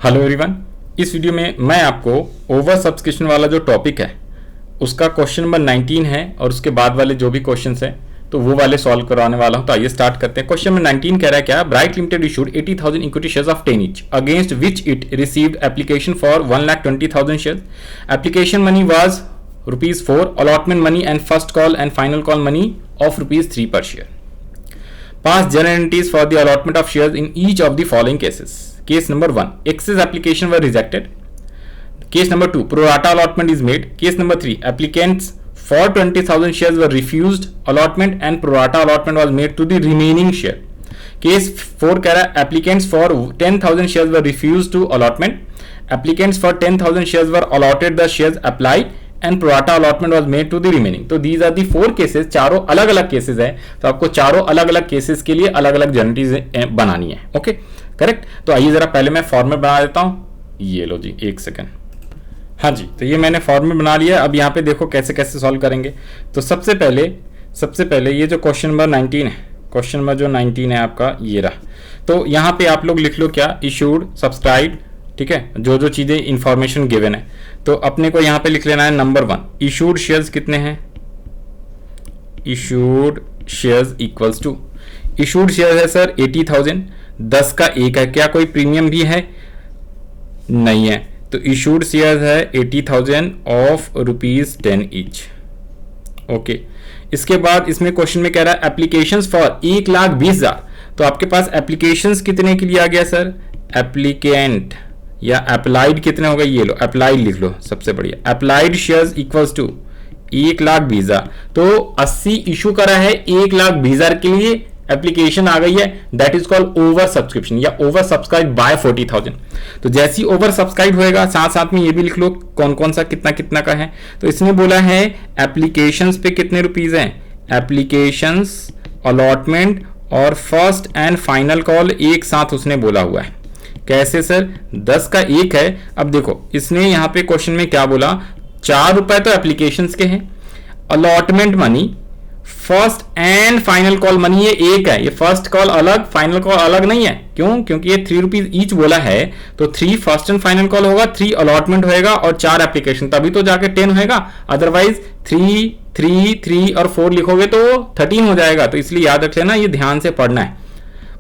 Hello everyone, इस video में मैं आपको ओवर सब्सक्रिप्शन वाला जो टॉपिक है उसका क्वेश्चन नंबर 19 है और उसके बाद वाले जो भी क्वेश्चंस हैं तो वो वाले सॉल्व करवाने वाला हूं। तो आइए स्टार्ट करते हैं। क्वेश्चन नंबर 19 कह रहा है क्या, bright limited issued 80,000 equity shares of 10 each against which it received application for 1,20,000 shares. Application money was ₹4, allotment money and first call and final call money of ₹3 per share. Pass general entities for the allotment of shares in each of the following cases. Case number 1, excess application were rejected. Case number 2, pro rata allotment is made. Case number 3, applicants for 20,000 shares were refused allotment and pro rata allotment was made to the remaining share. Case 4 कह रहा है applicants for 10,000 shares were refused to allotment. Applicants for 10,000 shares were allotted the shares applied and pro rata allotment was made to the remaining. तो these are the 4 cases, चारों अलग अलग cases हैं। तो आपको चारों अलग अलग केसेस के लिए अलग अलग जनरेटिव बनानी है। Okay, correct. तो आइए जरा पहले मैं फॉर्मेट बना देता हूं। ये लो जी, एक सेकंड। हाँ जी, तो ये मैंने फॉर्मेट बना लिया। अब यहाँ पे देखो कैसे कैसे सॉल्व करेंगे। तो सबसे पहले ये जो क्वेश्चन नंबर 19 है, क्वेश्चन नंबर जो 19 है आपका ये रहा। तो यहाँ पे आप लोग लिख लो क्या, इशूड, सब्सक्राइब, ठीक है, जो जो चीजें इंफॉर्मेशन गिवन है। तो अपने को यहां पे लिख लेना है नंबर 1, इशूड शेयर्स कितने हैं, issued shares equals to, issued share है सर 80,000, 10 का 1 है। क्या कोई प्रीमियम भी है? नहीं है। तो इशूड शेयर है 80,000 ऑफ ₹10 ईच। ओके, इसके बाद इसमें क्वेश्चन में कह रहा है एप्लीकेशंस फॉर 1,20,000। तो आपके पास एप्लीकेशंस कितने के लिए आ गया सर, एप्लीकेंट या अप्लाइड कितने हो गए, ये लो अप्लाइड लिख लो, सबसे बढ़िया। Applied shares equals to 1,20,000। तो 80 इशू करा है, 1,20,000 के लिए एप्लीकेशन आ गई है। That is called over subscription या ओवर सब्सक्राइब बाय 40,000। तो जैसी ओवर सब्सक्राइब होएगा साथ साथ में ये भी लिख लो कौन कौन सा कितना कितना का है। तो इसने बोला है एप्लीकेशंस पे कितने रुपीज हैं, एप्लीकेशंस, अलॉटमेंट और फर्स्ट एंड फाइनल कॉल एक साथ उसने बोला हुआ है। कैसे सर, 10 का 1 है। अब देखो इसने यहां पे क्वेश्चन में क्या बोला, ₹4 तो एप्लीकेशंस के हैं, allotment money, first and final call money ये एक है। ये फर्स्ट कॉल अलग, फाइनल कॉल अलग नहीं है। क्यों? क्योंकि ये ₹3 ईच बोला है। तो 3 फर्स्ट एंड फाइनल कॉल होगा, 3 अलॉटमेंट होएगा और 4 एप्लीकेशन, तभी तो जाके 10 होएगा। अदरवाइज 3, 3, 3 और 4 लिखोगे तो 13 हो जाएगा। तो इसलिए याद रख लेना, ये ध्यान से पढ़ना है।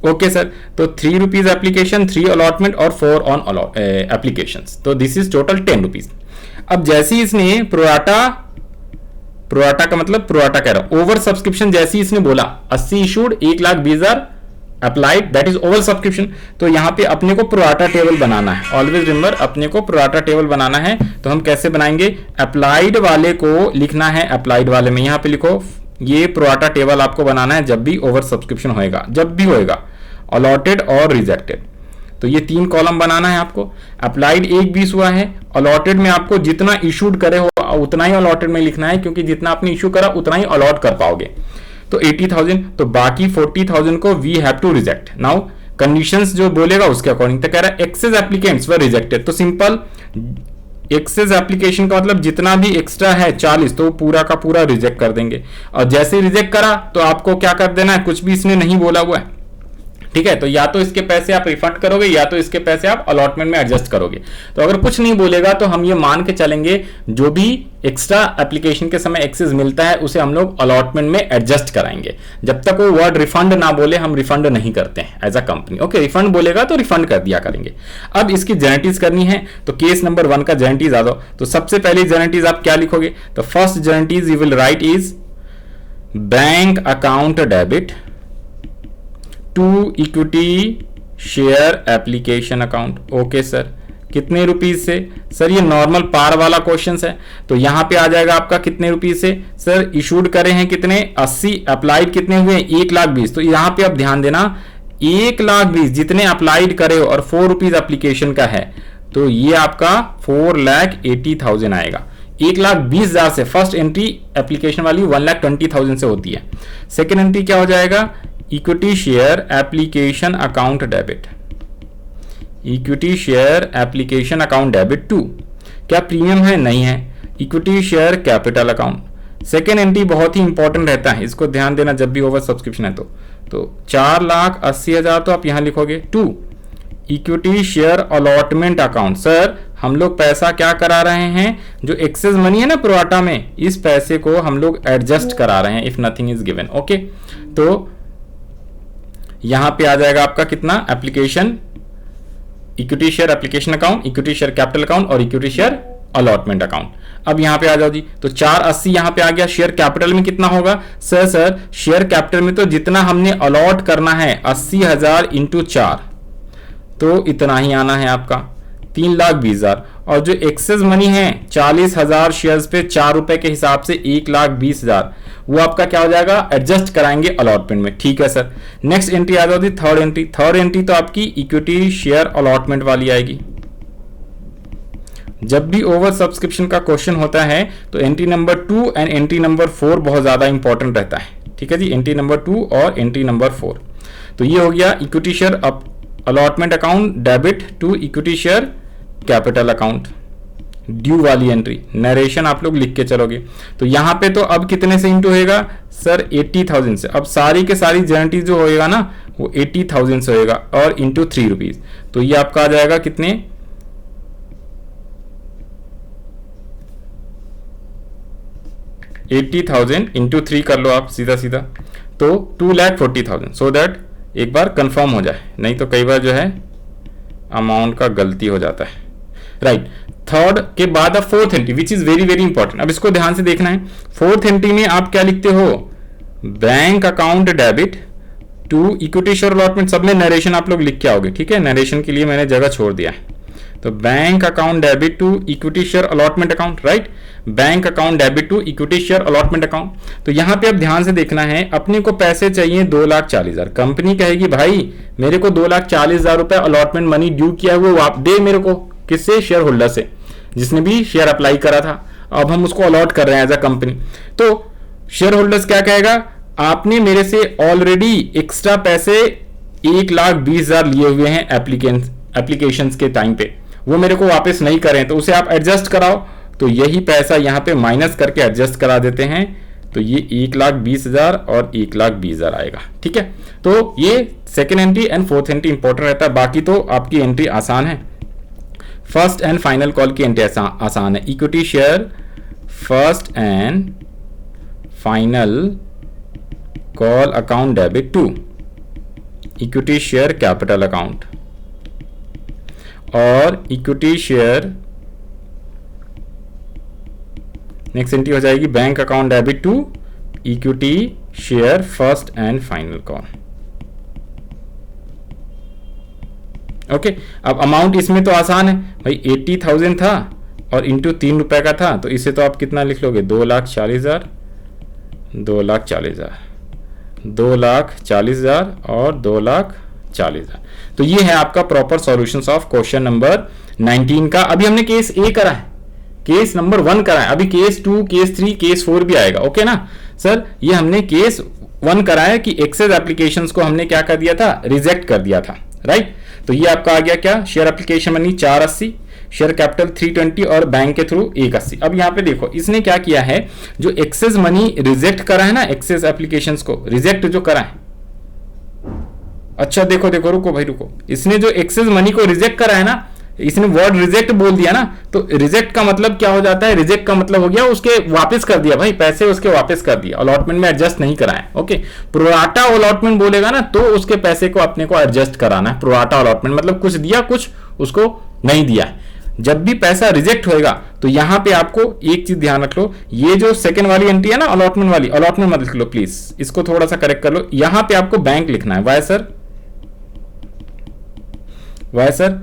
ओके सर, तो ₹3 एप्लीकेशन, 3 अलॉटमेंट और 4 ऑन एप्लीकेशंस। तो दिस इज टोटल ₹10। अब जैसे ही इसने प्रोराटा का मतलब प्रोराटा कह रहा हूं, ओवर सब्सक्रिप्शन जैसे ही इसने बोला 80 issued 1,20,000 applied, that is over subscription. तो यहां पे अपने को प्रोराटा टेबल बनाना है। ऑलवेज रिमेंबर, अपने को प्रोराटा टेबल बनाना है। तो हम कैसे बनाएंगे, अप्लाइड वाले को लिखना है अप्लाइड वाले में, यहां पे लिखो ये प्रोराटा टेबल आपको बनाना है जब भी ओवर सब्सक्रिप्शन होएगा, जब भी होएगा, अलॉटेड और रिजेक्टेड। तो ये 3 कॉलम बनाना है आपको। अप्लाइड 1,20 हुआ है, अलॉटेड में आपको जितना इशूड करे हो उतना ही अलॉटेड में लिखना है, क्योंकि जितना आपने इशू करा उतना ही अलॉट कर पाओगे। तो 80,000, तो बाकी 40,000 को we have to reject. Now conditions जो बोलेगा उसके अकॉर्डिंग। तो कह रहा है एक्सेस एप्लीकेंट्स वर रिजेक्टेड। तो सिंपल, एक्सेस एप्लीकेशन का मतलब जितना भी एक्स्ट्रा है 40, तो पूरा का पूरा रिजेक्ट कर देंगे। और जैसे रिजेक्ट करा तो आपको क्या कर देना है, कुछ भी इसने नहीं बोला हुआ है, ठीक है। तो या तो इसके पैसे आप रिफंड करोगे या तो इसके पैसे आप अलॉटमेंट में एडजस्ट करोगे। तो अगर कुछ नहीं बोलेगा तो हम ये मान के चलेंगे जो भी एक्स्ट्रा एप्लीकेशन के समय एक्सेस मिलता है उसे हम लोग अलॉटमेंट में एडजस्ट कराएंगे। जब तक वो वर्ड रिफंड ना बोले हम रिफंड नहीं करते हैं as a company. Okay, refund बोलेगा तो रिफंड कर दिया करेंगे। अब इसकी जेनेटिक्स करनी है। तो केस नंबर 1 का जेनेटिक्स आ दो। तो सबसे पहले जेनेटिक्स आप क्या लिखोगे, तो first genetics you will write is bank account debit to equity share application account. Okay sir, कितने रुपीज से? सर ये नॉर्मल पार वाला क्वेश्चन है, तो यहां पे आ जाएगा आपका कितने रुपीज से। सर इशूड करे हैं कितने, 80, अप्लाइड कितने हुए, 1,20,000। तो यहां पे अब ध्यान देना, 1,20,000 जितने अप्लाइड करे हो और ₹4 एप्लीकेशन का है, तो ये आपका 4,80,000 आएगा। 1,20,000 से फर्स्ट एंट्री एप्लीकेशन वाली 1,20,000 से होती है। सेकेंड एंट्री क्या हो जाएगा, equity share application account debit, equity share application account debit 2। क्या प्रीमियम है? नहीं है। Equity share capital account. Second entry बहुत ही इंपॉर्टेंट रहता है, इसको ध्यान देना जब भी ओवर सब्सक्रिप्शन है। तो 4,80,000 तो आप यहां लिखोगे 2 equity share allotment account. Sir हम लोग पैसा क्या करा रहे हैं, जो एक्सेस मनी है ना प्रोराटा में, इस पैसे को हम लोग एडजस्ट करा रहे हैं if nothing is given. Okay, तो यहां पे आ जाएगा आपका कितना, application equity share application account, equity share capital account और इक्विटी शेयर अलॉटमेंट अकाउंट। अब यहां पे आ जाओ जी, तो 480 यहां पे आ गया। शेयर कैपिटल में कितना होगा सर शेयर कैपिटल में तो जितना हमने अलॉट करना है 80,000 इंटू 4, तो इतना ही आना है आपका 3,20,000। और जो एक्सेस मनी है 40,000 शेयर्स पे 4 रुपए के हिसाब से 1,20,000, वो आपका क्या हो जाएगा, एडजस्ट कराएंगे अलॉटमेंट में। ठीक है सर। नेक्स्ट एंट्री आ जाती थर्ड एंट्री। थर्ड एंट्री तो आपकी इक्विटी शेयर अलॉटमेंट वाली आएगी। जब भी ओवर सब्सक्रिप्शन का क्वेश्चन होता है तो entry number 2 and entry number 4 बहुत ज्यादा इंपॉर्टेंट रहता है। ठीक है जी, एंट्री नंबर 2 और एंट्री नंबर 4। तो ये हो गया equity share allotment account debit to equity share capital account, due वाली एंट्री। नरेशन आप लोग लिख के चलोगे। तो यहां पे तो अब कितने से इंटू होएगा सर, 80,000 से। अब सारी के सारी जर्निटी जो होएगा ना वो 80,000 से होएगा और इंटू 3 रुपीज। तो ये आपका आ जाएगा कितने, 80,000 इंटू 3 कर लो आप सीधा सीधा, तो 2,40,000। सो दैट एक बार कंफर्म हो जाए, नहीं तो कई बार जो है अमाउंट का गलती हो जाता है। राइट, थर्ड के बाद अब fourth entry which is very very important. अब इसको ध्यान से देखना है। फोर्थ एंट्री में आप क्या लिखते हो, bank account debit to equity share allotment. सब में नरेशन आप लोग लिख के आओगे। ठीक है, नरेशन के लिए मैंने जगह छोड़ दिया है। तो bank account debit to equity share allotment account, right, bank account debit to equity share allotment account. तो यहां पे अब ध्यान से देखना है, अपने को पैसे चाहिए 2,40,000। कंपनी कहेगी भाई मेरे को 2,40,000 रुपए अलॉटमेंट मनी ड्यू किया है, वो आप दे मेरे को। किससे, शेयर होल्डर से, जिसने भी शेयर अप्लाई करा था। अब हम उसको अलॉट कर रहे हैं एज अ कंपनी। तो शेयर होल्डर्स क्या कहेगा, आपने मेरे से ऑलरेडी एक्स्ट्रा पैसे 1,20,000 लिए हुए हैं एप्लीकेशन के टाइम पे, वो मेरे को वापस नहीं करें, तो उसे आप एडजस्ट कराओ। तो यही पैसा यहां पे माइनस करके एडजस्ट करा देते हैं। तो ये 1,20,000 और 1,20,000 आएगा। ठीक है, तो ये second entry and fourth entry important रहता है। बाकी तो आपकी एंट्री आसान है। फर्स्ट एंड फाइनल कॉल की एंट्री आसान है। Equity share first and final call account debit to equity share capital account और इक्विटी शेयर, नेक्स्ट एंट्री हो जाएगी bank account debit to equity share first and final call. Okay, अब amount इसमें तो आसान है भाई, 80,000 था और इंटू 3 रुपए का था, तो इसे तो आप कितना लिख लोगे, 2,40,000, 2,40,000, 2,40,000 और 2,40,000। तो ये है आपका proper solutions of question number 19 का। अभी हमने केस ए करा है, केस नंबर 1 करा है, अभी केस 2, केस 3, केस 4 भी आएगा। ओके ना सर, ये हमने केस 1 करा है कि एक्सेस एप्लीकेशंस को हमने क्या कर दिया था, रिजेक्ट कर दिया था। राइट, तो ये आपका आ गया क्या, share application money 480, share capital 320 और बैंक के थ्रू 180। अब यहाँ पे देखो इसने क्या किया है, जो एक्सेस मनी रिजेक्ट करा है ना, एक्सेस एप्लीकेशंस को रिजेक्ट जो करा है, अच्छा देखो देखो, रुको भाई रुको, इसने जो एक्सेस मनी को रिजेक्ट करा है ना, इसने वर्ड रिजेक्ट बोल दिया ना, तो रिजेक्ट का मतलब क्या हो जाता है, रिजेक्ट का मतलब हो गया उसके वापस कर दिया भाई, पैसे उसके वापस कर दिया, अलॉटमेंट में एडजस्ट नहीं कराए। ओके, प्रोराटा अलॉटमेंट बोलेगा ना तो उसके पैसे को अपने को एडजस्ट कराना है। प्रोराटा अलॉटमेंट मतलब कुछ दिया कुछ उसको नहीं दिया। जब भी पैसा रिजेक्ट होएगा तो यहां पे आपको एक चीज ध्यान रख लो, ये जो सेकंड वाली एंट्री है ना अलॉटमेंट वाली, अलॉटमेंट मत लिख लो प्लीज, इसको थोड़ा सा करेक्ट कर लो। यहां पे आपको बैंक लिखना है। Why sir, why sir,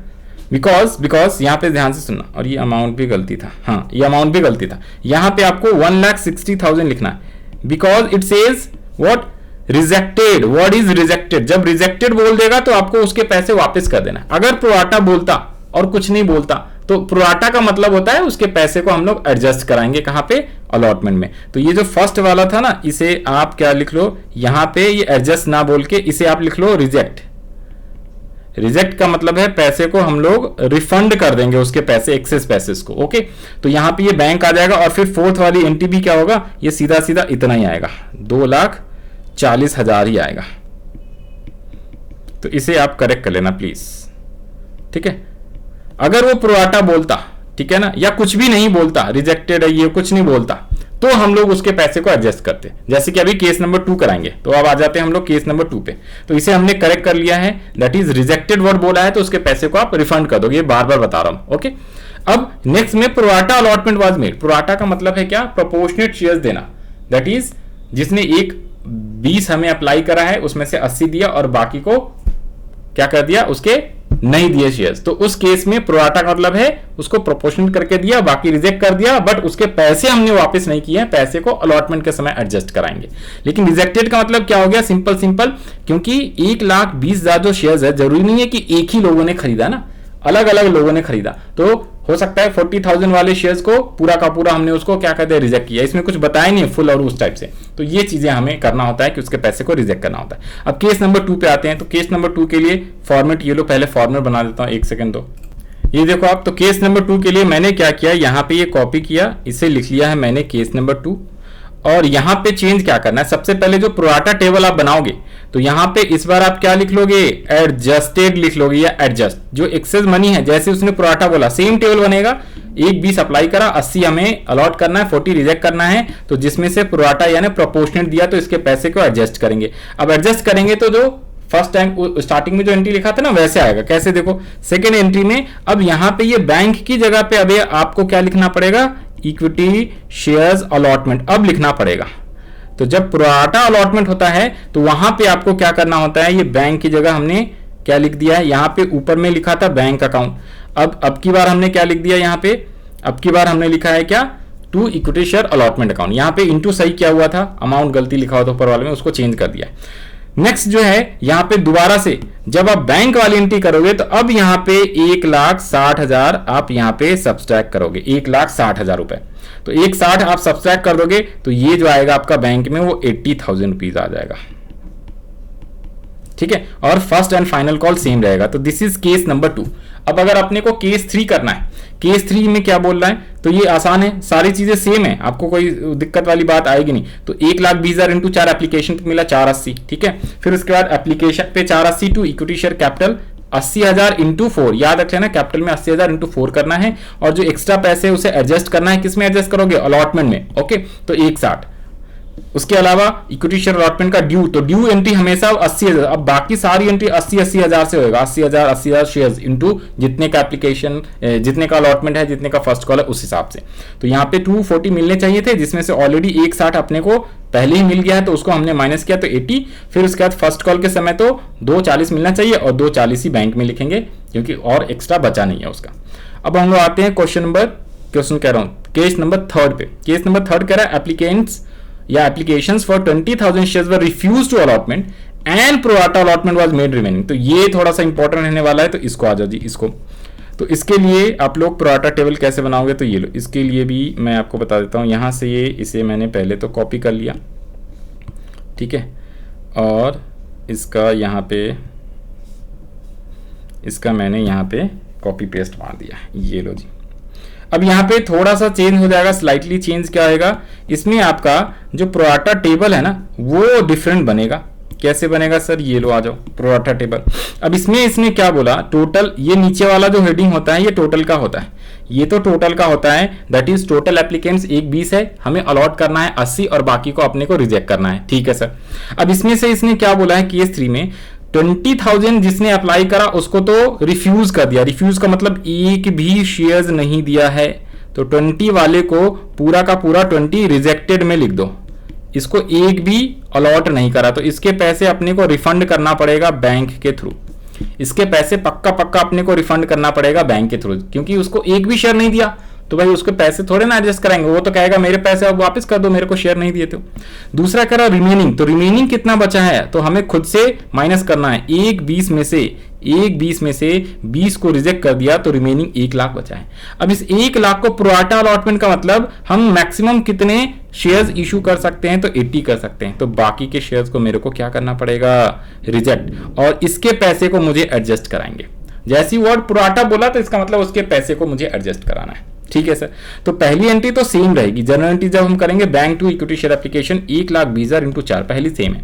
because यहां पे ध्यान से सुनना, और ये अमाउंट भी गलती था, हाँ ये अमाउंट भी गलती था, यहां पे आपको 1,60,000 लिखना है, because it says what, rejected. What is rejected, जब रिजेक्टेड बोल देगा तो आपको उसके पैसे वापस कर देना है। अगर प्रोराटा बोलता और कुछ नहीं बोलता तो प्रोराटा का मतलब होता है उसके पैसे को हम लोग एडजस्ट कराएंगे, कहां पे, अलॉटमेंट में। तो ये जो फर्स्ट वाला था ना, इसे आप क्या लिख लो, यहां पे ये एडजस्ट ना बोल के इसे आप लिख लो रिजेक्ट। रिजेक्ट का मतलब है पैसे को हम लोग रिफंड कर देंगे, उसके पैसे, एक्सेस पैसे को। ओके, तो यहां पे ये बैंक आ जाएगा और फिर फोर्थ वाली एंट्री भी क्या होगा, ये सीधा सीधा इतना ही आएगा, 2,40,000 ही आएगा। तो इसे आप करेक्ट कर लेना प्लीज। ठीक है। अगर वो प्रोराटा बोलता, ठीक है ना, या कुछ भी नहीं बोलता, रिजेक्टेड है ये कुछ नहीं बोलता, तो हम लोग उसके पैसे को एडजस्ट करते। जैसे कि अभी केस नंबर 2 कराएंगे, तो अब आ जाते हैं हम लोग केस नंबर 2 पे। तो इसे हमने करेक्ट कर लिया है, दैट इज रिजेक्टेड वर्ड बोला है, तो उसके पैसे को आप रिफंड कर दोगे, बार बार बता रहा हूं। ओके, अब नेक्स्ट में pro rata allotment was made. Pro rata का मतलब है क्या? प्रोपोर्शनेट शेयर्स देना, दैट इज जिसने एक 20 हमें अप्लाई करा है उसमें से 80 दिया और बाकी को क्या कर दिया, उसके नहीं दिए शेयर्स। तो उस केस में प्रोराटा का मतलब है उसको प्रोपोर्शनल करके दिया, बाकी रिजेक्ट कर दिया, बट उसके पैसे हमने वापस नहीं किए हैं, पैसे को अलॉटमेंट के समय एडजस्ट कराएंगे। लेकिन रिजेक्टेड का मतलब क्या हो गया? सिंपल, क्योंकि 1,20,000 जो शेयर्स है, जरूरी नहीं है कि एक ही लोगों ने खरीदा ना, अलग अलग लोगों ने खरीदा, तो हो सकता है 40,000 वाले शेयर्स को पूरा का पूरा हमने उसको क्या कहते हैं, रिजेक्ट किया। इसमें कुछ बताया नहीं फुल और उस टाइप से, तो ये चीजें हमें करना होता है कि उसके पैसे को रिजेक्ट करना होता है। अब केस नंबर 2 पे आते हैं। तो केस नंबर 2 के लिए फॉर्मेट ये लो, पहले फॉर्मेट बना देता हूं, एक सेकंड दो। ये देखो आप, तो केस नंबर 2 के लिए मैंने क्या किया, यहां पे ये कॉपी किया, इसे लिख लिया है मैंने केस नंबर 2। और यहां पे चेंज क्या करना है, सबसे पहले जो प्रोराटा टेबल आप बनाओगे, तो यहां पे इस बार आप क्या लिख लोगे, एडजस्टेड लिख लोगे या एडजस्ट। जो एक्सेस मनी है, जैसे उसने प्रोराटा बोला सेम टेबल बनेगा। 1,20 अप्लाई करा, 80 हमें अलॉट करना है, 40 रिजेक्ट करना है, तो जिसमें से प्रोराटा यानी प्रोपोर्शनेट दिया, तो इसके पैसे को एडजस्ट करेंगे। अब एडजस्ट करेंगे तो जो फर्स्ट टाइम स्टार्टिंग में जो एंट्री लिखा था ना, वैसे आएगा। कैसे? देखो सेकेंड एंट्री में अब यहां पे ये बैंक की जगह पे अभी आपको क्या लिखना पड़ेगा, इक्विटी शेयर्स अलॉटमेंट अब लिखना पड़ेगा। तो जब प्रोराटा अलॉटमेंट होता है तो वहां पे आपको क्या करना होता है, ये बैंक की जगह हमने क्या लिख दिया है, यहां पे ऊपर में लिखा था बैंक अकाउंट, अब की बार हमने क्या लिख दिया यहां पे, अब की बार हमने लिखा है क्या, to equity share allotment account. यहां पे इनटू सही क्या हुआ था, अमाउंट गलती लिखा हुआ था ऊपर वाले में, उसको चेंज कर दिया। नेक्स्ट जो है यहां पे दोबारा से जब आप बैंक वाली एंट्री करोगे, तो अब यहां पे 1,60,000 आप यहां पे सब्सट्रैक्ट करोगे, 1,60,000 रुपए। तो 1,60 आप सब्सट्रैक्ट कर दोगे, तो ये जो आएगा आपका बैंक में वो 80,000 रुपीज आ जाएगा। ठीक है, और first and final call same रहेगा। तो दिस इज केस नंबर 2। अब अगर अपने को केस 3 करना है, केस 3 में क्या बोल रहा है, तो ये आसान है, सारी चीजें सेम है, आपको कोई दिक्कत वाली बात आएगी नहीं। तो 1,20,000 इंटू 4 एप्लीकेशन पे मिला 480, ठीक है। फिर उसके बाद एप्लीकेशन पे 480 to equity share capital 80,000 into 4, याद रख लेना कैपिटल में 80,000 इंटू 4 करना है, और जो एक्स्ट्रा पैसे उसे एडजस्ट करना है, किसमें एडजस्ट करोगे, अलॉटमेंट में। ओके, तो 1,60। उसके अलावा इक्विटी शेयर अलॉटमेंट का ड्यू, तो ड्यू एंट्री हमेशा 80,000, अब बाकी सारी एंट्री 80,000 से होगा, 80,000 शेयर्स इंटू जितने का एप्लीकेशन, जितने का अलॉटमेंट है, जितने का फर्स्ट कॉल है, उस हिसाब से। तो यहाँ पे 240 मिलने चाहिए थे, जिसमें से ऑलरेडी 1,60 अपने को पहले ही मिल गया है, तो उसको हमने माइनस किया, तो 80। फिर उसके बाद फर्स्ट कॉल के समय तो 240 मिलना चाहिए, और 240 ही बैंक में लिखेंगे, क्योंकि और एक्स्ट्रा बचा नहीं है उसका। अब हम लोग आते हैं क्वेश्चन कह रहा हूँ केस नंबर 3 पे। केस नंबर 3 कह रहा है एप्लीकेंट्स या applications for 20,000 shares were refuse to allotment and pro rata allotment was made remaining. तो ये थोड़ा सा इंपॉर्टेंट रहने वाला है, तो इसको आ जाओ जी, इसको। तो इसके लिए आप लोग प्रोराटा टेबल कैसे बनाओगे, तो ये लो, इसके लिए भी मैं आपको बता देता हूँ। यहाँ से ये इसे मैंने पहले तो कॉपी कर लिया, ठीक है, और इसका यहाँ पे इसका मैंने यहाँ पे कॉपी पेस्ट मार दिया, ये लो जी। अब यहाँ पे थोड़ा सा चेंज हो जाएगा, स्लाइटली चेंज क्या आएगा, इसमें आपका जो प्रोराटा टेबल है ना, वो डिफरेंट बनेगा। कैसे बनेगा सर, ये लो आ जाओ, प्रोराटा टेबल। अब इसने क्या बोला, टोटल, ये नीचे वाला जो हेडिंग होता है ये टोटल का होता है, ये तो टोटल का होता है, दैट इज टोटल एप्लीकेंट्स 1,20 है, हमें अलॉट करना है 80 और बाकी को अपने को रिजेक्ट करना है, ठीक है सर। अब इसमें से इसने क्या बोला है, केस 3 में 20,000 जिसने अप्लाई करा उसको तो रिफ्यूज कर दिया। रिफ्यूज का मतलब एक भी शेयर्स नहीं दिया है, तो 20 वाले को पूरा का पूरा 20 रिजेक्टेड में लिख दो। इसको एक भी अलॉट नहीं करा, तो इसके पैसे अपने को रिफंड करना पड़ेगा बैंक के थ्रू। इसके पैसे पक्का अपने को रिफंड करना पड़ेगा बैंक के थ्रू, क्योंकि उसको एक भी शेयर नहीं दिया, तो भाई उसके पैसे थोड़े ना एडजस्ट कराएंगे, वो तो कहेगा मेरे पैसे अब वापस कर दो, मेरे को शेयर नहीं दिए तो। दूसरा कह रहा रिमेनिंग, तो रिमेनिंग कितना बचा है, तो हमें खुद से माइनस करना है। 1,20 में से 20 को रिजेक्ट कर दिया, तो रिमेनिंग 1,00,000 बचा है। अब इस 1,00,000 को प्रोराटा अलॉटमेंट का मतलब हम मैक्सिमम कितने शेयर्स इशू कर सकते हैं, तो 80 कर सकते हैं, तो बाकी के शेयर्स को मेरे को क्या करना पड़ेगा, रिजेक्ट, और इसके पैसे को मुझे एडजस्ट कराएंगे। जैसी वर्ड प्रोराटा बोला तो इसका मतलब उसके पैसे को मुझे एडजस्ट कराना है, ठीक है सर। तो पहली एंट्री तो सेम रहेगी, जनरल एंट्री जब हम करेंगे bank to equity share application 1,20,000 into 4, पहली सेम है।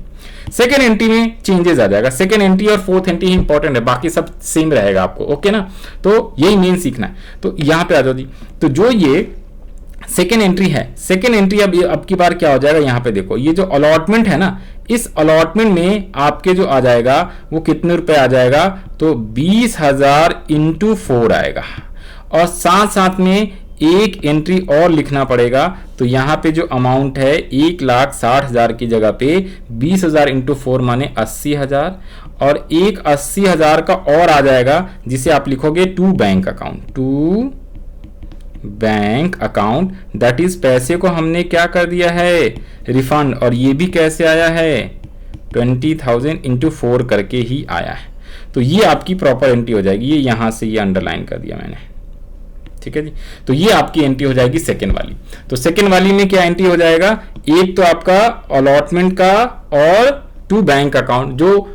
सेकेंड एंट्री में चेंजेस आ जाएगा। सेकेंड एंट्री और फोर्थ एंट्री इंपॉर्टेंट है, बाकी सब सेम रहेगा आपको, ओके ना। तो यही मेन सीखना है। तो यहां पे आ जाओ जी। तो जो ये सेकेंड एंट्री है, सेकेंड एंट्री अब की बार क्या हो जाएगा, यहां पे देखो ये जो अलॉटमेंट है ना, इस अलॉटमेंट में आपके जो आ जाएगा वो कितने रुपए आ जाएगा, तो 20,000 इंटू 4 आएगा। और साथ साथ में एक एंट्री और लिखना पड़ेगा। तो यहां पे जो अमाउंट है 1,60,000 की जगह पे 20,000 इंटू 4 माने 80,000, और एक 80,000 का और आ जाएगा जिसे आप लिखोगे to bank account, to bank account, that is पैसे को हमने क्या कर दिया है, रिफंड। और ये भी कैसे आया है, 20,000 इंटू 4 करके ही आया है। तो ये आपकी प्रॉपर एंट्री हो जाएगी। ये यहां से ये अंडरलाइन कर दिया मैंने, ठीक है जी। तो ये आपकी एंट्री हो जाएगी सेकेंड वाली। तो सेकेंड वाली में क्या एंट्री हो जाएगा, एक तो आपका अलॉटमेंट का और टू बैंक अकाउंट। जो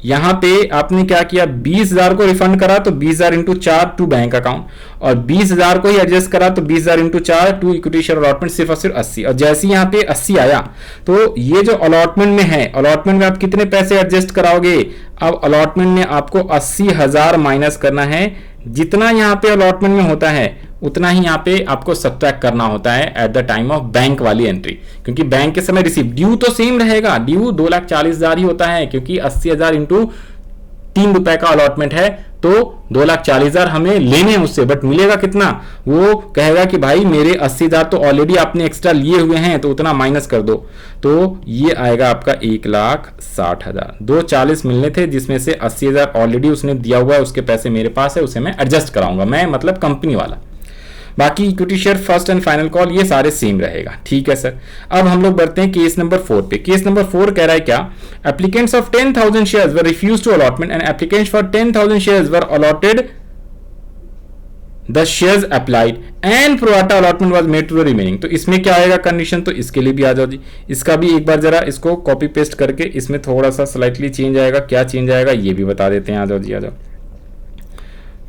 यहां पे आपने क्या किया, 20,000 को रिफंड करा तो 20,000 इंटू 4 टू बैंक अकाउंट, और 20,000 को ही एडजस्ट करा तो 20,000 into 4 to equity share allotment, सिर्फ और सिर्फ 80। और जैसे यहां पे 80 आया तो ये जो अलॉटमेंट में है, अलॉटमेंट में आप कितने पैसे एडजस्ट कराओगे, अब अलॉटमेंट में आपको 80,000 माइनस करना है। जितना यहां पे अलॉटमेंट में होता है उतना ही यहां पे आपको सब्ट्रैक्ट करना होता है at the time of bank वाली एंट्री, क्योंकि बैंक के समय रिसीव ड्यू तो सेम रहेगा, ड्यू 2,40,000 ही होता है, क्योंकि 80,000 इंटू 3 रुपए का अलॉटमेंट है तो 2,40,000 हमें लेने हैं उससे, बट मिलेगा कितना, वो कहेगा कि भाई मेरे 80,000 तो ऑलरेडी आपने एक्स्ट्रा लिए हुए हैं तो उतना माइनस कर दो। तो ये आएगा आपका 1,60,000। 2,40 मिलने थे जिसमें से 80,000 ऑलरेडी उसने दिया हुआ है, उसके पैसे मेरे पास है, उसे मैं एडजस्ट कराऊंगा, मैं मतलब कंपनी वाला। बाकी equity share first and final call ये सारे सेम रहेगा, ठीक है सर। अब हम लोग बढ़ते हैं केस नंबर 4 पे। केस नंबर 4 कह रहा है क्या, applicants of 10,000 shares were refused to allotment and applicants for 10,000 shares were allotted the shares applied and pro rata allotment was made to the remaining. तो इसमें क्या आएगा कंडीशन, तो इसके लिए भी आ जाओ जी। इसका भी एक बार जरा इसको कॉपी पेस्ट करके इसमें थोड़ा सा स्लाइटली चेंज आएगा, क्या चेंज आएगा ये भी बता देते हैं। आ जाओ जी, आ जाओ।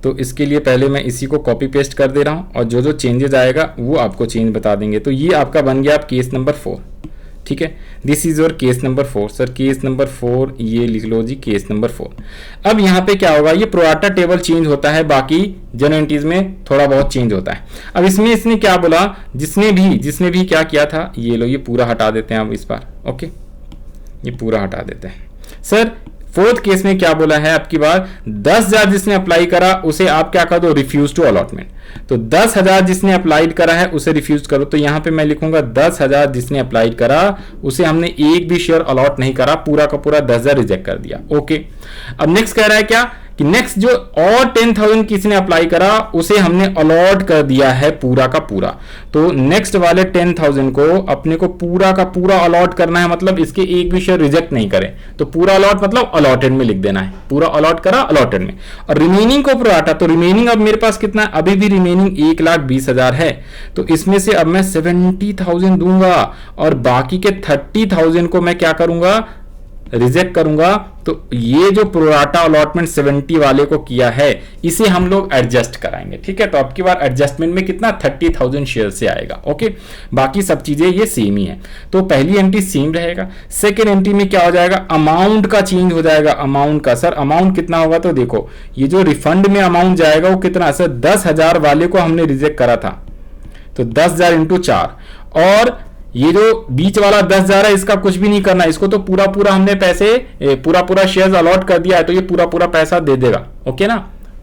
तो इसके लिए पहले मैं इसी को कॉपी पेस्ट कर दे रहा हूं और जो जो चेंजेस आएगा वो आपको चेंज बता देंगे। तो ये आपका बन गया आप केस नंबर 4, ठीक है। This is your case number 4। Sir case number 4 ये लिख लो जी, केस नंबर 4। अब यहाँ पे क्या होगा, ये प्रो राटा टेबल चेंज होता है, बाकी जनरल एंट्रीज में थोड़ा बहुत चेंज होता है। अब इसमें इसने क्या बोला, जिसने भी क्या किया था, ये लो ये पूरा हटा देते हैं अब इस बार, ओके ये पूरा हटा देते हैं। सर फोर्थ केस में क्या बोला है आपकी बार, 10,000 जिसने अप्लाई करा उसे आप क्या कर दो, रिफ्यूज टू अलॉटमेंट। तो 10,000 जिसने अप्लाइड करा है उसे रिफ्यूज करो। तो यहां पे मैं लिखूंगा 10,000 जिसने अप्लाइड करा उसे हमने एक भी शेयर अलॉट नहीं करा, पूरा का पूरा 10,000 रिजेक्ट कर दिया, ओके। अब नेक्स्ट कह रहा है क्या कि नेक्स्ट जो और 10,000 किसी ने अप्लाई करा उसे हमने अलॉट कर दिया है पूरा का पूरा। तो नेक्स्ट वाले 10,000 को अपने को पूरा का पूरा अलॉट करना है, मतलब इसके एक भी शेयर रिजेक्ट नहीं करें। तो पूरा अलॉट मतलब अलॉटेड में लिख देना है, पूरा अलॉट करा अलॉटेड में। और रिमेनिंग को प्रो राटा, तो रिमेनिंग अब मेरे पास कितना है, अभी भी रिमेनिंग 1,20,000 है। तो इसमें से अब मैं 70,000 दूंगा और बाकी के 30,000 को मैं क्या करूंगा, रिजेक्ट करूंगा। तो ये जो प्रो राटा अलॉटमेंट 70 वाले को किया है इसे हम लोग एडजस्ट कराएंगे, ठीक है। तो अब की बार एडजस्टमेंट में कितना, 30,000 शेयर से आएगा, ओके। बाकी सब चीजें ये सेम ही है। तो पहली एंट्री सेम रहेगा। सेकेंड एंट्री में क्या हो जाएगा, अमाउंट का चेंज हो जाएगा। अमाउंट का सर अमाउंट कितना होगा, तो देखो ये जो रिफंड में अमाउंट जाएगा वो कितना, सर 10,000 वाले को हमने रिजेक्ट करा था, तो 10,000 इंटू 4, और ये जो बीच वाला 10,000 है इसका कुछ भी नहीं करना, इसको तो पूरा पूरा हमने पैसे पूरा शेयर्स अलॉट कर दिया है, तो ये पूरा पैसा दे देगा, ओके ना।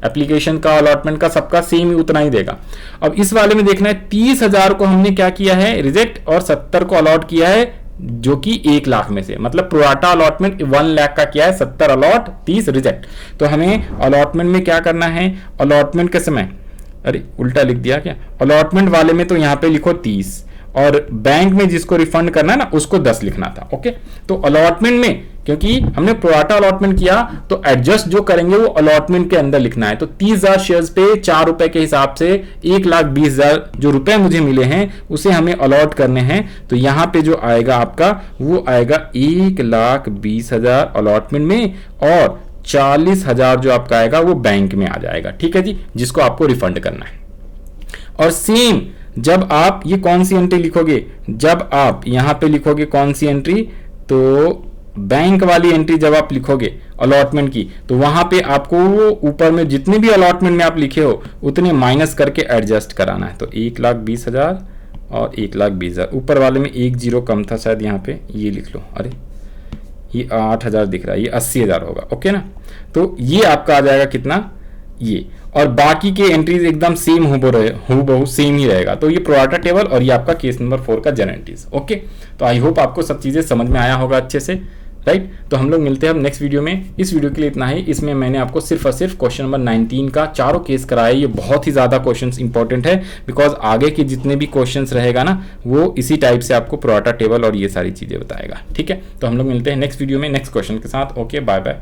एप्लीकेशन का अलॉटमेंट का सबका सेम ही उतना ही देगा। अब इस वाले में देखना है 30,000 को हमने क्या किया है, रिजेक्ट, और 70 को अलॉट किया है जो कि 1,00,000 में से, मतलब प्रो राटा अलॉटमेंट 1,00,000 का किया है, 70 अलॉट 30 रिजेक्ट। तो हमें अलॉटमेंट में क्या करना है, अलॉटमेंट के समय, अरे उल्टा लिख दिया क्या, अलॉटमेंट वाले में तो यहां पे लिखो 30 और बैंक में जिसको रिफंड करना है ना उसको 10 लिखना था, ओके। तो अलॉटमेंट में क्योंकि हमने प्रो राटा अलॉटमेंट किया तो एडजस्ट जो करेंगे वो अलॉटमेंट के अंदर लिखना है। तो 30,000 शेयर्स पे 4 रुपए के हिसाब से 1,20,000 जो रुपए मुझे मिले हैं उसे हमें अलॉट करने हैं। तो यहां पे जो आएगा आपका वो आएगा 1,20,000 अलॉटमेंट में, और 40,000 जो आपका आएगा वो बैंक में आ जाएगा, ठीक है जी, जिसको आपको रिफंड करना है। और सेम जब आप ये कौन सी एंट्री लिखोगे, जब आप यहां पे लिखोगे कौन सी एंट्री, तो बैंक वाली एंट्री जब आप लिखोगे अलॉटमेंट की, तो वहां पे आपको वो ऊपर में जितने भी अलॉटमेंट में आप लिखे हो उतने माइनस करके एडजस्ट कराना है। तो 1,20,000 और 1,20,000, ऊपर वाले में 1 जीरो कम था शायद, यहाँ पे ये लिख लो। अरे ये 8,000 दिख रहा है, ये 80,000 होगा। ओके ना, तो ये आपका आ जाएगा कितना, ये। और बाकी के एंट्रीज एकदम सेम हूबहू सेम ही रहेगा। तो ये प्रोराटा टेबल और ये आपका केस नंबर 4 का जनरल एंट्रीज। ओके, तो आई होप आपको सब चीजें समझ में आया होगा अच्छे से, राइट। तो हम लोग मिलते हैं अब नेक्स्ट वीडियो में। इस वीडियो के लिए इतना ही। इसमें मैंने आपको सिर्फ और सिर्फ क्वेश्चन नंबर 19 का चारों केस कराया। ये बहुत ही ज्यादा क्वेश्चंस इंपॉर्टेंट है, बिकॉज आगे के जितने भी क्वेश्चंस रहेगा ना, वो इसी टाइप से आपको प्रोराटा टेबल और ये सारी चीजें बताएगा। ठीक है, तो हम लोग मिलते हैं नेक्स्ट वीडियो में नेक्स्ट क्वेश्चन के साथ। Okay, bye bye.